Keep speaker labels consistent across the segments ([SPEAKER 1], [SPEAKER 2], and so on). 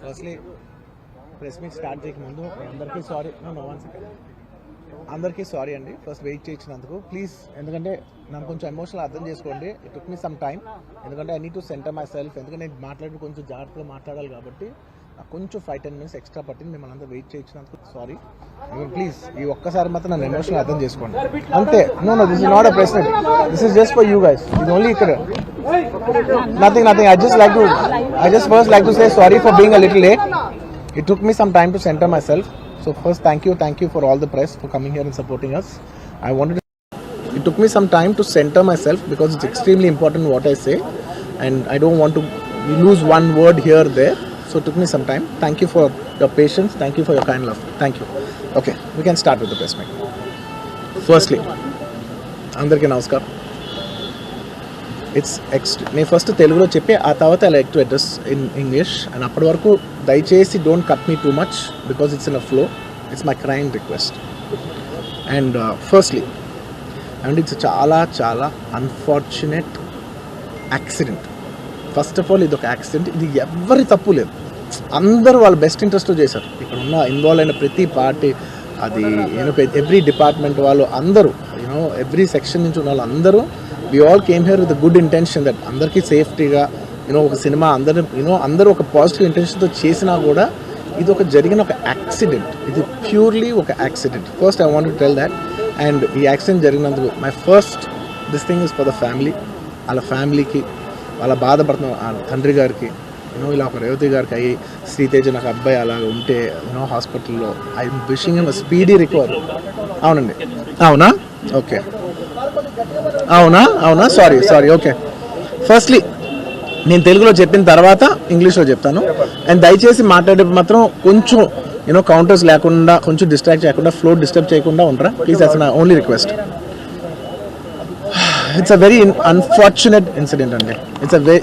[SPEAKER 1] Firstly press meet start చేయక ముందు అందరికీ సారీ. అందరికీ సారీ అండి ఫస్ట్ వెయిట్ చేయించినందుకు. ప్లీజ్, ఎందుకంటే నాకు కొంచెం ఎమోషనల్ అర్థం చేసుకోండి. It took me some time, ఎందుకంటే I need to centre myself. ఎందుకంటే నేను మాట్లాడి కొంచెం జాగ్రత్తగా మాట్లాడాలి కాబట్టి నాకు కొంచెం 5-10 minutes ఎక్స్ట్రా పట్టింది. మిమ్మల్ని అంతా వెయిట్ చేయించినందుకు సారీ. ప్లీజ్ ఈ ఒక్కసారి మాత్రం నన్ను ఎమోషనల్ అర్థం చేసుకోండి అంతే. No this is not a press meet, this is just for you guys. ఇది ఓన్లీ ఇక్కడ nothing. I just first like to say sorry for being a little late. It took me some time to center myself. So first, thank you for all the press for coming here and supporting us. It took me some time to center myself because it's extremely important what I say, and I don't want to lose one word here or there. So it took me some time. Thank you for your patience. Thank you for your kind love. Thank you. Okay, we can start with the press meet. Firstly, andarki namaskar. నేను first తెలుగులో చెప్పి ఆ తర్వాత I like to address in English. And అప్పటి వరకు దయచేసి don't cut me too much because it's in a flow. It's my kind request. And firstly and it's చాలా చాలా unfortunate accident. First of all ఇది ఒక యాక్సిడెంట్. ఇది ఎవరి తప్పు లేదు, అందరూ వాళ్ళ బెస్ట్ ఇంట్రెస్ట్తో చేశారు. ఇక్కడ ఉన్న ఇన్వాల్వ్ అయిన ప్రతి పార్టీ, అది ఎవ్రీ డిపార్ట్మెంట్ వాళ్ళు అందరూ, ఎవ్రీ సెక్షన్ నుంచి ఉన్న వాళ్ళు అందరూ, we all came here with a good intention that అందరికీ సేఫ్టీగా ఒక సినిమా అందరూ ఒక పాజిటివ్ ఇంటెన్షన్తో చేసినా కూడా ఇది ఒక జరిగిన ఒక యాక్సిడెంట్. ఇది ప్యూర్లీ ఒక accident. First I want to tell that. And ఈ యాక్సిడెంట్ జరిగినందుకు my first this thing is for the family. వాళ్ళ ఫ్యామిలీకి, వాళ్ళ బాధపడుతున్న తండ్రి గారికి, ఇలా ఒక రేవతి గారికి అయ్యి, శ్రీతేజ నాకు అబ్బాయి అలాగ ఉంటే హాస్పిటల్లో, I'm wishing him speedy recovery. అవునండి, అవునా? ఓకే, అవునా సారీ. ఓకే, ఫస్ట్లీ నేను తెలుగులో చెప్పిన తర్వాత ఇంగ్లీష్లో చెప్తాను. అండ్ దయచేసి మాట్లాడేటప్పుడు మాత్రం కొంచెం కౌంటర్స్ లేకుండా, కొంచెం డిస్ట్రాక్ట్ చేయకుండా, ఫ్లో డిస్టర్బ్ చేయకుండా ఉంటారా please. That's my only request. It's a very unfortunate incident అండి.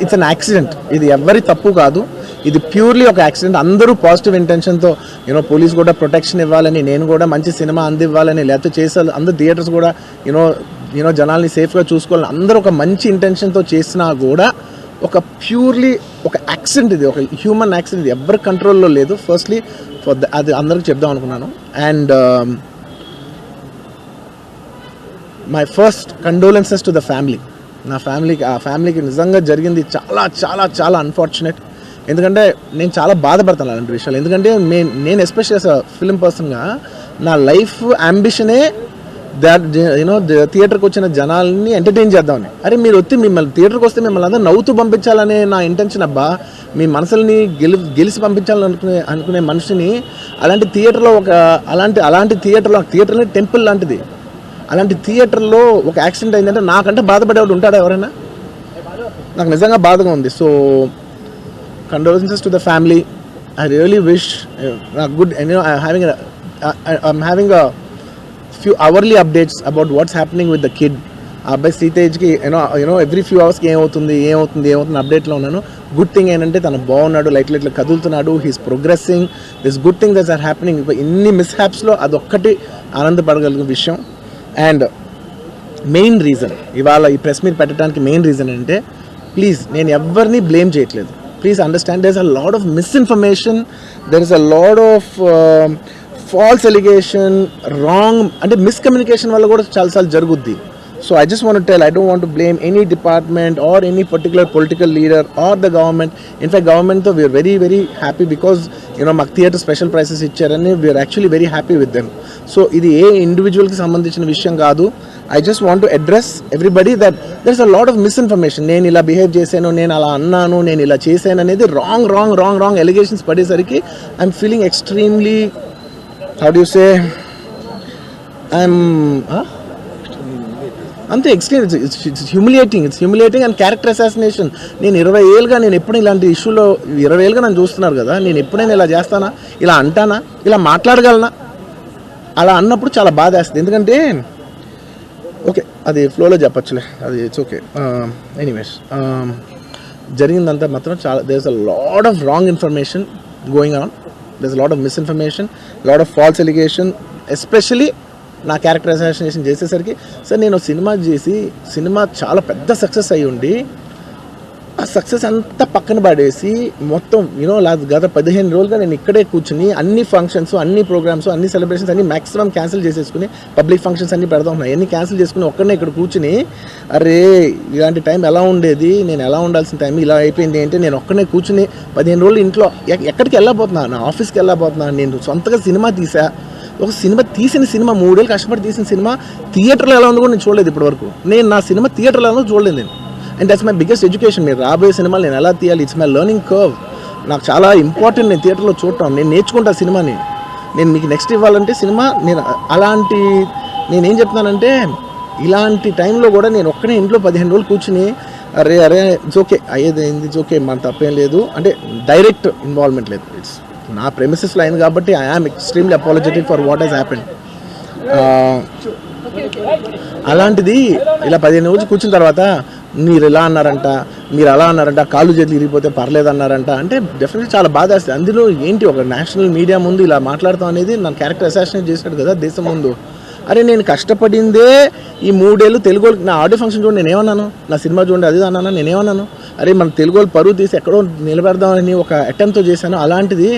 [SPEAKER 1] It's an accident. ఇది ఎవరి తప్పు కాదు, ఇది ప్యూర్లీ ఒక యాక్సిడెంట్. అందరూ పాజిటివ్ ఇంటెన్షన్తో పోలీస్ కూడా ప్రొటెక్షన్ ఇవ్వాలని, నేను కూడా మంచి సినిమా అందివ్వాలని, లేకపోతే చేసాలి, అందరు థియేటర్స్ కూడా జనాల్ని సేఫ్గా చూసుకోవాలని అందరూ ఒక మంచి ఇంటెన్షన్తో చేసినా కూడా ఒక ప్యూర్లీ ఒక యాక్సిడెంట్. ఇది ఒక హ్యూమన్ యాక్సిడెంట్. ఇది ఎవరి కంట్రోల్లో లేదు. ఫస్ట్లీ అది అందరికి చెప్దాం అనుకున్నాను. And my first condolences to the family. నా ఫ్యామిలీకి నిజంగా జరిగింది చాలా చాలా చాలా అన్ఫార్చునేట్. ఎందుకంటే నేను చాలా బాధపడతాను అలాంటి విషయాలు. ఎందుకంటే నేను ఎస్పెషల్లీ యాజ్ అ ఫిల్మ్ పర్సన్గా నా లైఫ్ అంబిషనే థియేటర్కి వచ్చిన జనాల్ని ఎంటర్టైన్ చేద్దామని. అరే మీరు మిమ్మల్ని థియేటర్కి వస్తే మిమ్మల్ని అందరూ నవ్వుతూ పంపించాలనే నా ఇంటెన్షన్. అబ్బా, మీ మనసుల్ని గెలిచి పంపించాలని అనుకునే మనిషిని అలాంటి థియేటర్లో అలాంటి థియేటర్లో టెంపుల్ లాంటిది, అలాంటి థియేటర్లో ఒక యాక్సిడెంట్ అయిందంటే నాకంటే బాధపడేవాడు ఉంటాడా ఎవరైనా? నాకు నిజంగా బాధగా ఉంది. So condolences to the family. I really wish good, I'm having a few hourly updates about what's happening with the kid. అబ్బాయి శ్రీతేజ్కి ఎవ్రీ ఫ్యూ అవర్స్కి ఏమవుతుంది అప్డేట్లో ఉన్నాను. గుడ్ థింగ్ ఏంటంటే తను బాగున్నాడు, లైట్ కదులుతున్నాడు, he's progressing. This good thing that's are happening. ఇన్ని మిస్హ్యాప్స్లో అదొక్కటి ఆనందపడగలిగిన విషయం. అండ్ మెయిన్ రీజన్ ఇవాళ ఈ ప్రెస్ మీట్ పెట్టడానికి మెయిన్ రీజన్ అంటే, ప్లీజ్ నేను ఎవరిని బ్లేమ్ చేయట్లేదు. Please understand, there's a lot of misinformation, there is a lot of false allegation, wrong and miscommunication valla kuda chaala saal jaruguddi. So I just want to tell, I don't want to blame any department or any particular political leader or the government. In fact, government though we are very very happy because maku theatre special prices ichcharani, we are actually very happy with them. So ఇది ఏ individual కి సంబంధించిన విషయం కాదు. I just want to address everybody that there's a lot of misinformation. నేను ఇలా behave చేశాను, నేను అలా అన్నాను, నేను ఇలా చేశాను అనేది రాంగ్ ఎలిగేషన్స్ పడేసరికి I'm feeling extremely, how do you say, అంతే extreme. It's humiliating and character assassination. నేను 20 ఏళ్ళుగా నేను ఎప్పుడు ఇలాంటి ఇష్యూలో 20 ఏళ్ళుగా నన్ను చూస్తున్నారు కదా, నేను ఎప్పుడైనా ఇలా చేస్తానా, ఇలా అంటానా, ఇలా మాట్లాడగలనా? అలా అన్నప్పుడు చాలా బాధ వేస్తుంది. ఎందుకంటే ఓకే అది ఫ్లోలో చెప్పచ్చులే, అది ఇట్స్ ఓకే. ఎనీవేస్ జరిగిందంతా మాత్రం చాలా, there is a lot of wrong information going on, there is a lot of misinformation, lot of false allegation, especially నా క్యారెక్టర్ అసాసినేషన్ చేసేసరికి సార్ నేను సినిమా చేసి సినిమా చాలా పెద్ద సక్సెస్ అయ్యి ఉండి ఆ సక్సెస్ అంతా పక్కన పడేసి మొత్తం గత 15 రోజులుగా నేను ఇక్కడే కూర్చుని అన్ని ఫంక్షన్స్, అన్ని ప్రోగ్రామ్స్, అన్ని సెలబ్రేషన్స్ అన్ని మ్యాక్సిమం క్యాన్సిల్ చేసేసుకుని పబ్లిక్ ఫంక్షన్స్ అన్ని పెడతా ఉన్నాయి. అన్ని క్యాన్సిల్ చేసుకుని ఒక్కడనే ఇక్కడ కూర్చుని అరే ఇలాంటి టైం ఎలా ఉండేది, నేను ఎలా ఉండాల్సిన టైం ఇలా అయిపోయింది అంటే నేను ఒక్కడనే కూర్చుని 15 రోజులు ఇంట్లో ఎక్కడికి వెళ్ళబోతున్నా, నా ఆఫీస్కి వెళ్ళబోతున్నా. నేను సొంతగా సినిమా తీసా. ఒక సినిమా 3 ఏళ్ళు కష్టపడి తీసిన సినిమా థియేటర్లో ఎలా ఉందో కూడా నేను చూడలేదు ఇప్పటివరకు. నేను నా సినిమా థియేటర్లో ఎలా చూడలేదు నేను. And that's my biggest education. మీరు రాబోయే సినిమాలు నేను ఎలా తీయాలి, ఇట్స్ మై లెర్నింగ్ కర్వ్. నాకు చాలా ఇంపార్టెంట్ నేను థియేటర్లో చూడటం. నేను నేర్చుకుంటా సినిమాని. నేను మీకు నెక్స్ట్ ఇవ్వాలంటే సినిమా నేనేం చెప్తున్నానంటే ఇలాంటి టైంలో కూడా నేను ఒక్కనే ఇంట్లో 15 రోజులు కూర్చుని అరే ఇట్స్ ఓకే అయ్యేది ఇట్స్ ఓకే, మన తప్పేం లేదు అంటే డైరెక్ట్ ఇన్వాల్వ్మెంట్ లేదు. ఇట్స్ నా ప్రెమిసెస్లో అయింది కాబట్టి I am extremely apologetic for what has happened. అలాంటిది ఇలా 15 రోజులు కూర్చున్న తర్వాత మీరు ఇలా అన్నారంట, మీరు అలా అన్నారంట, కాళ్ళు చేతులు ఇరిగిపోతే పర్లేదు అన్నారంట అంటే డెఫినెట్లీ చాలా బాధ వేస్తుంది. అందులో ఏంటి ఒక నేషనల్ మీడియా ముందు ఇలా మాట్లాడతాం అనేది నా క్యారెక్టర్ అసాసినేట్ చేశాడు కదా దేశం ముందు. అరే నేను కష్టపడిందే ఈ 3 ఏళ్ళు తెలుగు నా ఆడియో ఫంక్షన్ చూడండి నేనేమన్నాను, నా సినిమా చూడండి అది అన్నాను నేనేమన్నాను. అరే మన తెలుగు వాళ్ళు పరువు తీసి ఎక్కడో నిలబెడదామని ఒక అటెంప్ట్తో చేశాను. అలాంటిది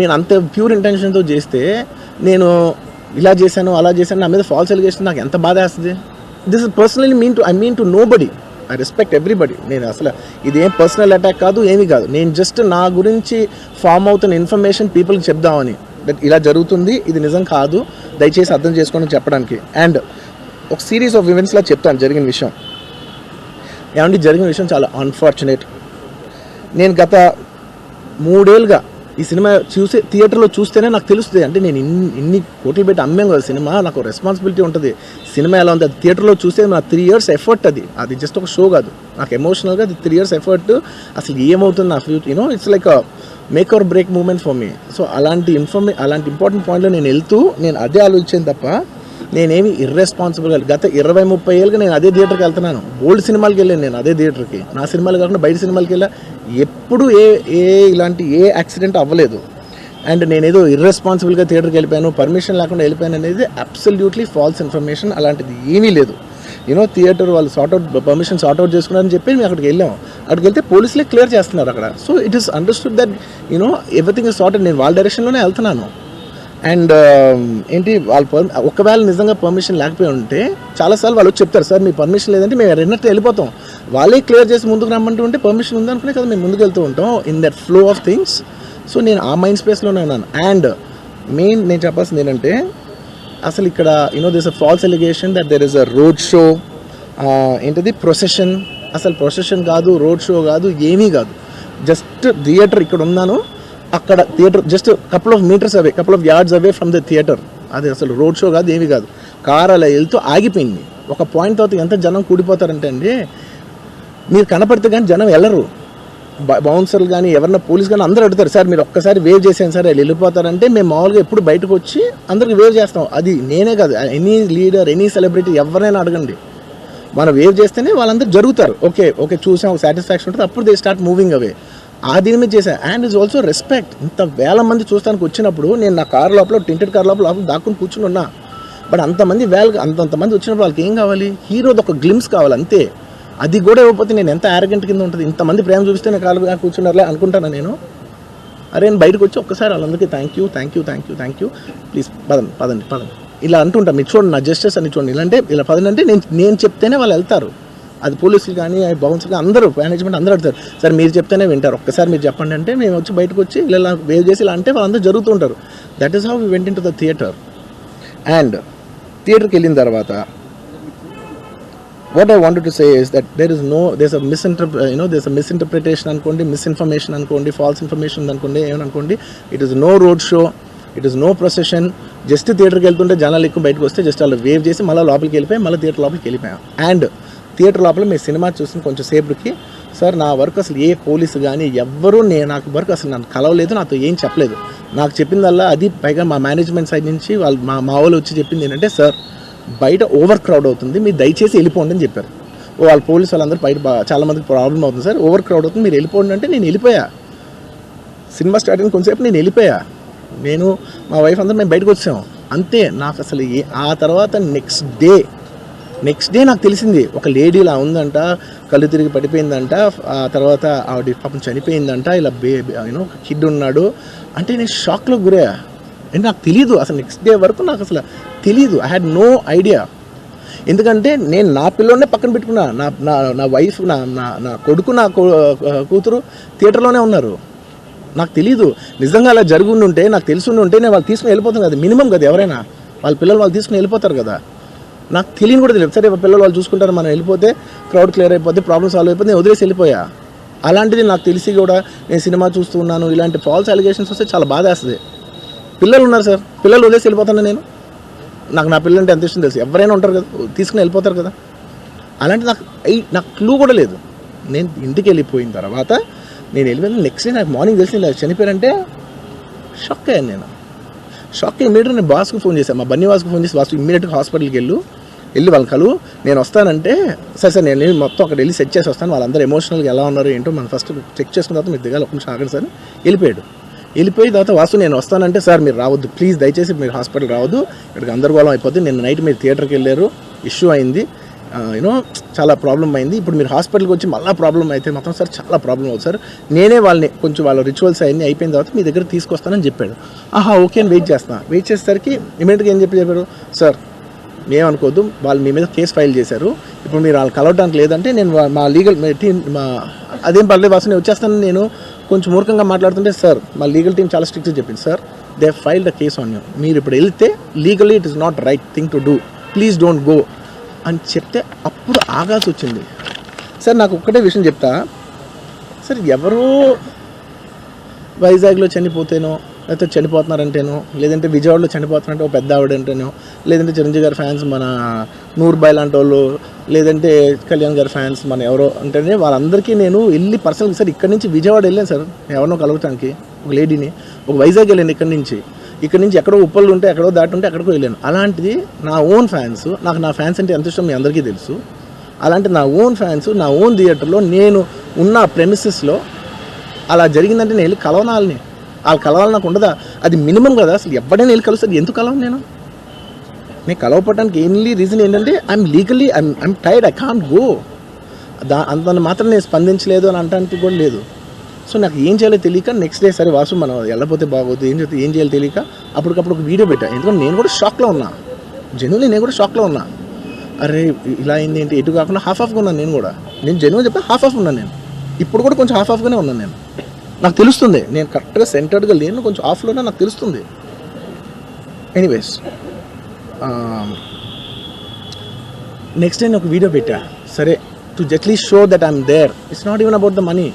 [SPEAKER 1] నేను అంత ప్యూర్ ఇంటెన్షన్తో చేస్తే నేను ఇలా చేశాను అలా చేశాను నా మీద ఫాల్స్ ఎలిగేషన్ నాకు ఎంత బాధ వేస్తుంది. This is personally I mean to nobody. I respect everybody. నేను అసలు ఇదేం పర్సనల్ అటాక్ కాదు, ఏమీ కాదు. నేను జస్ట్ నా గురించి ఫామ్ అవుతున్న ఇన్ఫర్మేషన్ పీపుల్కి చెప్దామని, దట్ ఇలా జరుగుతుంది, ఇది నిజం కాదు, దయచేసి అర్థం చేసుకోండి చెప్పడానికి. అండ్ ఒక సిరీస్ ఆఫ్ ఈవెంట్స్లా చెప్తాను జరిగిన విషయం. ఏమంటే జరిగిన విషయం చాలా అన్ఫార్చునేట్. నేను గత 3 ఏళ్ళుగా ఈ సినిమా థియేటర్లో చూస్తేనే నాకు తెలుస్తుంది. అంటే నేను ఇన్ని కోట్లు పెట్టి అమ్మాం కదా సినిమా, నాకు రెస్పాన్సిబిలిటీ ఉంటుంది. సినిమా ఎలా ఉంది అది థియేటర్లో చూస్తే నా 3 years ఎఫర్ట్. అది జస్ట్ ఒక షో కాదు, నాకు ఎమోషనల్గా అది 3 years ఎఫర్ట్. అసలు ఏమవుతుంది నా future it's like make or break moment for me. So అలాంటి ఇంపార్టెంట్ పాయింట్లో నేను వెళ్తూ నేను అదే ఆలోచించాను తప్ప నేనేమి ఇర్రెస్పాన్సిబుల్గా గత 20-30 ఏళ్ళుగా నేను అదే థియేటర్కి వెళ్తున్నాను. ఓల్డ్ సినిమాలకి వెళ్ళాను నేను అదే థియేటర్కి. నా సినిమాలు కాకుండా బయట సినిమాలకి వెళ్ళా. ఎప్పుడు ఇలాంటి యాక్సిడెంట్ అవ్వలేదు. అండ్ నేనేదో ఇర్రెస్పాన్సిబుల్గా థియేటర్కి వెళ్ళిపోయాను, పర్మిషన్ లేకుండా వెళ్ళిపోయాను అనేది అబ్సల్యూట్లీ ఫాల్స్ ఇన్ఫర్మేషన్. అలాంటిది ఏమీ లేదు. థియేటర్ వాళ్ళు పర్మిషన్ సార్ట్అవుట్ చేసుకున్నారని చెప్పి మేము అక్కడికి వెళ్ళాం. అక్కడికి వెళ్తే పోలీసులే క్లియర్ చేస్తున్నారు అక్కడ. So it is understood that everything is sorted. నేను వాళ్ళ డైరెక్షన్లోనే వెళ్తున్నాను. అండ్ ఒకవేళ నిజంగా పర్మిషన్ లేకపోయి ఉంటే చాలాసార్లు వాళ్ళు చెప్తారు సార్ మీ పర్మిషన్ లేదంటే మేము రెండట్టు వెళ్ళిపోతాం. వాళ్ళే క్లియర్ చేసి ముందుకు రమ్మంటూ ఉంటే పర్మిషన్ ఉందనుకునే కదా మేము ముందుకు వెళ్తూ ఉంటాం in that flow of things. So నేను ఆ మైండ్ స్పేస్లోనే ఉన్నాను. అండ్ మెయిన్ నేను చెప్పాల్సింది ఏంటంటే అసలు ఇక్కడ this a false allegation that there is a road show, procession. అసలు ప్రొసెషన్ కాదు, రోడ్ షో కాదు, ఏమీ కాదు. జస్ట్ థియేటర్ ఇక్కడ ఉన్నాను, అక్కడ theatre just couple of yards away from the theatre. అది అసలు రోడ్ షో కాదు, ఏమీ కాదు. కార్ అలా వెళ్తూ ఆగిపోయింది. ఒక పాయింట్ తర్వాత ఎంత జనం కూడిపోతారంటే అండి, మీరు కనపడితే కానీ జనం వెళ్ళరు. బౌన్సర్లు కానీ ఎవరన్నా పోలీస్ కానీ అందరూ అడుగుతారు సార్ మీరు ఒక్కసారి వేవ్ చేసాను సార్ వాళ్ళు వెళ్ళిపోతారంటే మేము మామూలుగా ఎప్పుడు బయటకు వచ్చి అందరికి వేవ్ చేస్తాం. అది నేనే కాదు, ఎనీ లీడర్ ఎనీ సెలబ్రిటీ ఎవరైనా అడగండి, మనం వేవ్ చేస్తేనే వాళ్ళందరూ జరుగుతారు. ఓకే చూసాం, ఒక సాటిస్ఫాక్షన్ ఉంటుంది, అప్పుడు దే స్టార్ట్ మూవింగ్ అవే. ఆ దీని మీద చేశాను. And is also respect. ఇంత వేల మంది చూస్తానికి వచ్చినప్పుడు నేను నా కార్ లోపల టెంటెడ్ కార్ లోపల దాక్కుని కూర్చుని ఉన్నా. బట్ అంతమంది అంతమంది వచ్చినప్పుడు వాళ్ళకి ఏం కావాలి, హీరోది ఒక గ్లిమ్స్ కావాలి అంతే. అది కూడా ఇవ్వకపోతే నేను ఎంత యారగెంట్ కింద ఉంటుంది. ఇంతమంది ప్రేమ చూపిస్తే నేను కాలు కూర్చున్నారులే అనుకుంటాను నేను. అరే నేను బయటకు వచ్చి ఒక్కసారి వాళ్ళందరికీ థ్యాంక్ యూ ప్లీజ్ పదండి ఇలా అంటుంటా. మీరు చూడండి నా జస్టిస్ అని చూడండి. ఇలాంటే ఇలా పదండి అంటే నేను చెప్తేనే వాళ్ళు వెళ్తారు. అది పోలీసులు కానీ బౌన్సర్ కానీ అందరూ మేనేజ్మెంట్ అందరూ అడుగుతారు సార్ మీరు చెప్తేనే వింటారు, ఒక్కసారి మీరు చెప్పండి అంటే మేము వచ్చి బయటకు వచ్చి ఇలా వేవ్ చేసి ఇలా అంటే వాళ్ళందరూ జరుగుతుంటారు. That is how we went in to the theatre. అండ్ థియేటర్కి వెళ్ళిన తర్వాత what I wanted to say is that there's a misinterpretation అనుకోండి, మిస్ఇన్ఫర్మేషన్ అనుకోండి, ఫాల్స్ ఇన్ఫర్మేషన్ అనుకోండి, ఏమనుకోండి. It is no road show, it is no procession. Just థియేటర్కి వెళ్తుంటే జనాలు ఎక్కువ బయటకు వస్తే జస్ట్ అలా వేవ్ చేసి మళ్ళీ లోపలికి వెళ్ళిపోయి మళ్ళీ థియేటర్ లోపలికి వెళ్ళిపోయాం. అండ్ థియేటర్ లోపల మీ సినిమా చూసిన కొంచెం సేపటికి సార్ నా వరకు అసలు ఏ పోలీసు కానీ ఎవ్వరూ నాకు వరకు అసలు నన్ను కలవలేదు, నాతో ఏం చెప్పలేదు. నాకు చెప్పిందల్లా అది పైగా మా మేనేజ్మెంట్ సైడ్ నుంచి వాళ్ళు మా వాళ్ళు వచ్చి చెప్పింది ఏంటంటే సార్ బయట ఓవర్ క్రౌడ్ అవుతుంది, మీరు దయచేసి వెళ్ళిపోండి అని చెప్పారు. వాళ్ళ పోలీసు వాళ్ళందరూ బయట చాలా మందికి ప్రాబ్లం అవుతుంది సార్, ఓవర్ క్రౌడ్ అవుతుంది, మీరు వెళ్ళిపోండి అంటే నేను వెళ్ళిపోయా. సినిమా స్టార్ట్ అయిన కొంతసేపు నేను వెళ్ళిపోయా. నేను మా వైఫ్ అందరూ మేము బయటకు వచ్చాము. అంతే. నాకు అసలు ఆ తర్వాత నెక్స్ట్ డే నాకు తెలిసింది ఒక లేడీ ఇలా ఉందంట, కళ్ళు తిరిగి పడిపోయిందంట, ఆ తర్వాత ఆవిడ పాపం చనిపోయిందంట, ఇలా ఒక కిడ్ ఉన్నాడు అంటే నేను షాక్లో గురయ్యా. అంటే నాకు తెలీదు అసలు, నెక్స్ట్ డే వరకు నాకు అసలు తెలీదు. I had no idea. ఎందుకంటే నేను నా పిల్లోనే పక్కన పెట్టుకున్నా, నా వైఫ్, నా కొడుకు, నా కూతురు థియేటర్లోనే ఉన్నారు. నాకు తెలీదు. నిజంగా అలా ఉంటే నాకు తెలిసి ఉంటే నేను వాళ్ళు తీసుకుని వెళ్ళిపోతాను కదా, మినిమం కదా. ఎవరైనా వాళ్ళ పిల్లలు వాళ్ళు తీసుకుని వెళ్ళిపోతారు కదా. నాకు తెలియని కూడా తెలియదు. సరే పిల్లలు వాళ్ళు చూసుకుంటారు, మనం వెళ్ళిపోతే క్రౌడ్ క్లియర్ అయిపోతే, ప్రాబ్లమ్ సాల్వ్ అయిపోతే నేను వదిలేసి వెళ్ళిపోయా. అలాంటిది నాకు తెలిసి కూడా నేను సినిమా చూస్తూ ఉన్నాను, ఇలాంటి ఫాల్స్ అలిగేషన్స్ వస్తే చాలా బాధ వేస్తుంది. పిల్లలు ఉన్నారు సార్, పిల్లలు వదిలేసి వెళ్ళిపోతాను నేను. నాకు నా పిల్లలు అంటే ఎంత ఇష్టం తెలుసు. ఎవరైనా ఉంటారు కదా, తీసుకుని వెళ్ళిపోతారు కదా. అలాంటి నాకు క్లూ కూడా లేదు. నేను ఇంటికి వెళ్ళిపోయిన తర్వాత నేను వెళ్ళిపోయిన నెక్స్ట్ డే నాకు మార్నింగ్ తెలిసి ఇలా చనిపోయారంటే షాక్ అయ్యాను నేను. షాక్ అయ్యి ఇమీడియట్గా నేను బాస్కు ఫోన్ చేశాను, మా బన్నీ వాసుకు ఫోన్ చేసి, వాసు ఇమీడియట్గా హాస్పిటల్కి వెళ్ళి వాళ్ళని కలువు, నేను వస్తానంటే సరే నేను మొత్తం అక్కడ వెళ్ళి సెట్ చేసి వస్తాను, వాళ్ళందరూ ఎమోషనల్గా ఎలా ఉన్నారు ఏంటో మనం ఫస్ట్ చెక్ చేసుకున్న తర్వాత మీరు దిగాలి, ఒక నిమిషం ఆగండి సార్. వెళ్ళిపోయిన తర్వాత వాసు నేను వస్తానంటే, సార్ మీరు రావద్దు ప్లీజ్, దయచేసి మీరు హాస్పిటల్ రావద్దు, ఇక్కడికి గందరగోళం అయిపోతుంది, నిన్న నైట్ మీరు థియేటర్కి వెళ్ళారు, ఇష్యూ అయింది, చాలా ప్రాబ్లం అయింది, ఇప్పుడు మీరు హాస్పిటల్కి వచ్చి మళ్ళీ ప్రాబ్లం అయితే మొత్తం సార్ చాలా ప్రాబ్లం అవుతుంది సార్, నేనే వాళ్ళని కొంచెం వాళ్ళ రిచువల్స్ అవన్నీ అయిపోయిన తర్వాత మీ దగ్గర తీసుకొస్తానని చెప్పాడు. ఓకే అని వెయిట్ చేసేసరికి ఇమీడియట్గా ఏం చెప్పారు, సార్ మేమనుకోవద్దు, వాళ్ళు మీ మీద కేసు ఫైల్ చేశారు, ఇప్పుడు మీరు వాళ్ళు కలవడానికి లేదంటే నేను మా లీగల్ టీం అదేం పర్లేదు వాసు నేను వచ్చేస్తాను, నేను కొంచెం మూర్ఖంగా మాట్లాడుతుంటే, సార్ మా లీగల్ టీం చాలా స్ట్రిక్ట్గా చెప్పింది, sir they filed the case on you, మీరు ఇప్పుడు వెళ్తే legally it is not right thing to do, please don't go అని చెప్తే అప్పుడు ఆగాల్సి వచ్చింది. సార్ నాకు ఒక్కటే విషయం చెప్తా సార్, ఎవరో వైజాగ్లో చనిపోతేనో, లేకపోతే చనిపోతున్నారంటేనో, లేదంటే విజయవాడలో చనిపోతున్నారంటే ఒక పెద్ద ఆవిడంటేనో, లేదంటే చిరంజీవి గారి ఫ్యాన్స్ మన నూర్బాయ్ లాంటి వాళ్ళు, లేదంటే కళ్యాణ్ గారి ఫ్యాన్స్ మన ఎవరో అంటేనే వాళ్ళందరికీ నేను వెళ్ళి పర్సనల్గా, సార్ ఇక్కడ నుంచి విజయవాడ వెళ్ళాను సార్ ఎవరినో కలవటానికి, ఒక లేడీని, ఒక వైజాగ్ వెళ్ళాను, ఇక్కడ నుంచి ఎక్కడో ఉప్పలు ఉంటే ఎక్కడో దాటుంటే ఎక్కడికో వెళ్ళాను. అలాంటిది నా ఓన్ ఫ్యాన్స్, నాకు నా ఫ్యాన్స్ అంటే ఎంత ఇష్టం మీ అందరికీ తెలుసు, అలాంటి నా ఓన్ ఫ్యాన్స్ నా ఓన్ థియేటర్లో నేను ఉన్న ప్రెమిసెస్లో అలా జరిగిందంటే నేను వెళ్ళి కలవనాలని, వాళ్ళు కలవాలి నాకు ఉండదా, అది మినిమం కదా. అసలు ఎవరైనా వెళ్ళి కలుస్తుంది, ఎందుకు కలవను నేను కలవపడడానికి ఓన్లీ రీజన్ ఏంటంటే I'm tired, I can't go, అంత మాత్రం నేను స్పందించలేదు అని అనడానికి కూడా లేదు. సో నాకు ఏం చేయాలో తెలియక నెక్స్ట్ డే సరే వాసు మనం వెళ్ళకపోతే బాగోదు, ఏం చేయాలో తెలియక అప్పటికప్పుడు ఒక వీడియో పెట్టా. ఎందుకంటే నేను కూడా షాక్లో ఉన్నా, జెన్యున్లీ నేను కూడా షాక్లో ఉన్నా. అరే ఇలా అయింది ఏంటి, ఎటు కాకుండా హాఫ్గా ఉన్నాను నేను జెన్యున్ చెప్తే హాఫ్ ఉన్నాను నేను, ఇప్పుడు కూడా కొంచెం హాఫ్గానే ఉన్నాను నేను. నాకు తెలుస్తుంది నేను కరెక్ట్గా సెంటర్డ్గా లేను, కొంచెం ఆఫ్లోనే నాకు తెలుస్తుంది. ఎనీవేస్ నెక్స్ట్ డే నేను ఒక వీడియో పెట్టా, సరే to at least show that I'm there, it's not even about the money,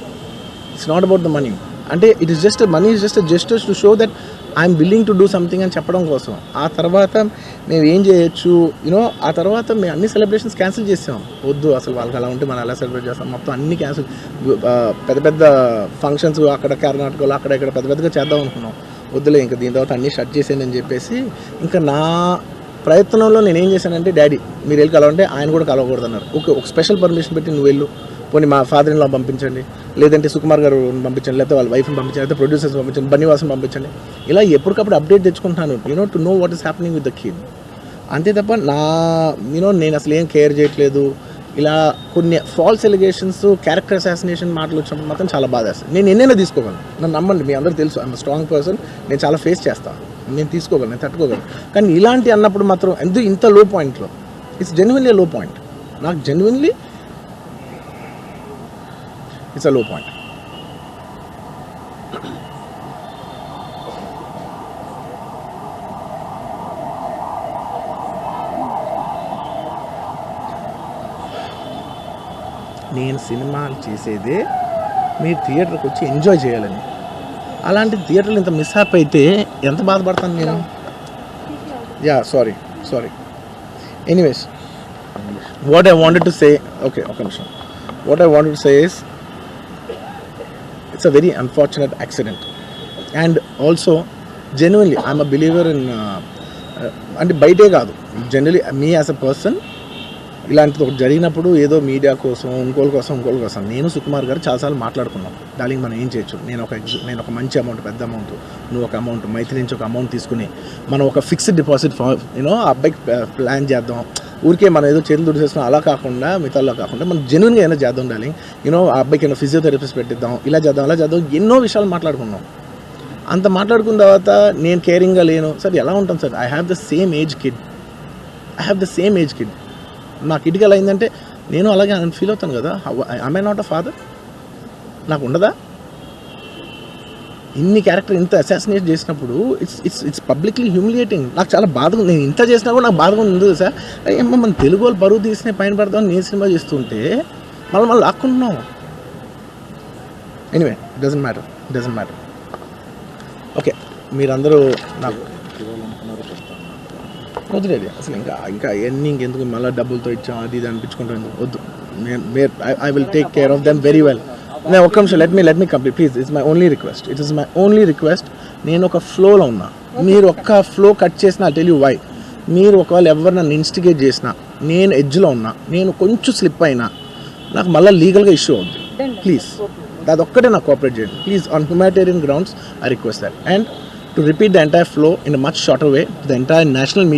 [SPEAKER 1] అంటే it is just money is just gestures to show that I'm willing to do something అని చెప్పడం కోసం. ఆ తర్వాత మేము ఏం చేయొచ్చు ఆ తర్వాత మేము అన్ని సెలబ్రేషన్స్ క్యాన్సిల్ చేసాం. వద్దు అసలు వాళ్ళకి అలా ఉంటే మనం ఎలా సెలబ్రేట్ చేస్తాం, మొత్తం అన్ని క్యాన్సిల్, పెద్ద ఫంక్షన్స్ అక్కడ కర్ణాటకలో అక్కడ ఇక్కడ పెద్దగా చేద్దాం అనుకున్నాం. వద్దులే ఇంకా దీని తర్వాత అన్నీ షట్ చేసానని చెప్పేసి, ఇంకా నా ప్రయత్నంలో నేను ఏం చేశానంటే, డాడీ మీరు వెళ్ళి కలవంటే ఆయన కూడా కలవకూడదు అన్నారు. ఓకే ఒక స్పెషల్ పర్మిషన్ పెట్టి నువ్వు వెళ్ళు, పోనీ మా ఫాదర్ ఇన్ లా పంపించండి, లేదంటే సుకుమార్ గారు పంపించండి, లేకపోతే వాళ్ళ వైఫ్ని పంపించండి, లేకపోతే ప్రొడ్యూసర్స్ పంపించండి, బన్నీవాసన్ పంపించండి, ఇలా ఎప్పటికప్పుడు అప్డేట్ తెచ్చుకుంటున్నాను to know what is happening with the kid. అంతే తప్ప నేను అసలు ఏం కేర్ చేయట్లేదు. ఇలా కొన్ని ఫాల్స్ ఎలిగేషన్స్, క్యారెక్టర్ అసాసినేషన్ మాటలు వచ్చినప్పుడు మాత్రం చాలా బాధ వేస్తుంది. నేను ఎన్నైనా తీసుకోగలను, నన్ను నమ్మండి, మీ అందరూ తెలుసు ఐఎమ్ స్ట్రాంగ్ పర్సన్, నేను చాలా ఫేస్ చేస్తాను, నేను తీసుకోగలను, నేను తట్టుకోగలను. కానీ ఇలాంటి అన్నప్పుడు మాత్రం ఇంత లో పాయింట్లో, ఇట్స్ జెన్యున్లీ లో పాయింట్, నాకు genuinely it's a low point. నేను సినిమాలు చేసేదే మీరు థియేటర్కి వచ్చి ఎంజాయ్ చేయాలని, అలాంటి థియేటర్లు ఇంత మిస్హాప్ అయితే ఎంత బాధపడతాను నేను. Sorry anyways what I wanted to say, okay ఒక నిమిషం, what I wanted to say is it's a very unfortunate accident, and also genuinely I'm a believer in అంటే బయటే కాదు, generally me as a person ఇలాంటిది ఒకటి జరిగినప్పుడు ఏదో media కోసం ఇంకోళ్ళ కోసం నేను సుకుమార్ గారు చాలాసార్లు మాట్లాడుకున్నాం. డార్లింగ్ మనం ఏం చేయొచ్చు, నేను ఒక మంచి అమౌంట్, పెద్ద అమౌంట్, నువ్వు ఒక అమౌంట్, మైత్రి నుంచి ఒక అమౌంట్ తీసుకుని మనం ఒక ఫిక్స్డ్ డిపాజిట్ యూనో ఆ అబ్బాయికి ప్లాన్ చేద్దాం. ఊరికే మనం ఏదో చేతులు దుడిచేస్తున్నాం అలా కాకుండా, మిగతాలో కాకుండా మనం జెన్యున్గా ఏమైనా చేద్దాం డార్లింగ్, యూనో ఆ అబ్బాయికి ఏమైనా ఫిజియోథెరపిస్ట్ పెట్టిద్దాం, ఇలా చేద్దాం అలా చేద్దాం, ఎన్నో విషయాలు మాట్లాడుకున్నాం. అంత మాట్లాడుకున్న తర్వాత నేను కేరింగ్గా లేను సార్, ఎలా ఉంటాను sir? I have the same age kid. నా కిడ్కి ఎలా అయిందంటే నేను అలాగే ఫీల్ అవుతాను కదా. I not a father? నాకు ఉండదా? ఇన్ని క్యారెక్టర్ ఇంత అసాసినేట్ చేసినప్పుడు ఇట్స్ పబ్లిక్లీ హ్యూమిలియేటింగ్. నాకు చాలా బాధగా, నేను ఇంత చేసినా కూడా నాకు బాధగా ఉంది సార్. ఏమో మన తెలుగు వాళ్ళు బరువు తీసిన పైన పడదామని నేను సినిమా చేస్తుంటే మళ్ళీ లాక్కుంటున్నాం. Anyway doesn't matter. ఓకే, మీరందరూ నాకు వదిలేదు అసలు. ఇంకా ఎన్ని ఇంకెందుకు మళ్ళీ డబ్బులతో ఇచ్చాం అది ఇది అనిపించుకుంటాం, వద్దు. I will take care of them very well. నేను ఒక్క నిమిషం, let me complete please. It's my only request. నేను ఒక ఫ్లోలో ఉన్నా, మీరు ఒక్క ఫ్లో కట్ చేసినా ఐ టెల్ యూ వై. మీరు ఒకవేళ ఎవరు నన్ను ఇన్స్టిగేట్ చేసినా, నేను ఎడ్జ్లో ఉన్నా, నేను కొంచెం స్లిప్ అయినా నాకు మళ్ళీ లీగల్గా ఇష్యూ అవుతుంది. ప్లీజ్ అదొక్కటే నాకు కోఆపరేట్ చేయండి please. On humanitarian grounds I request that. And to repeat the entire flow in a much shorter way to the entire national media.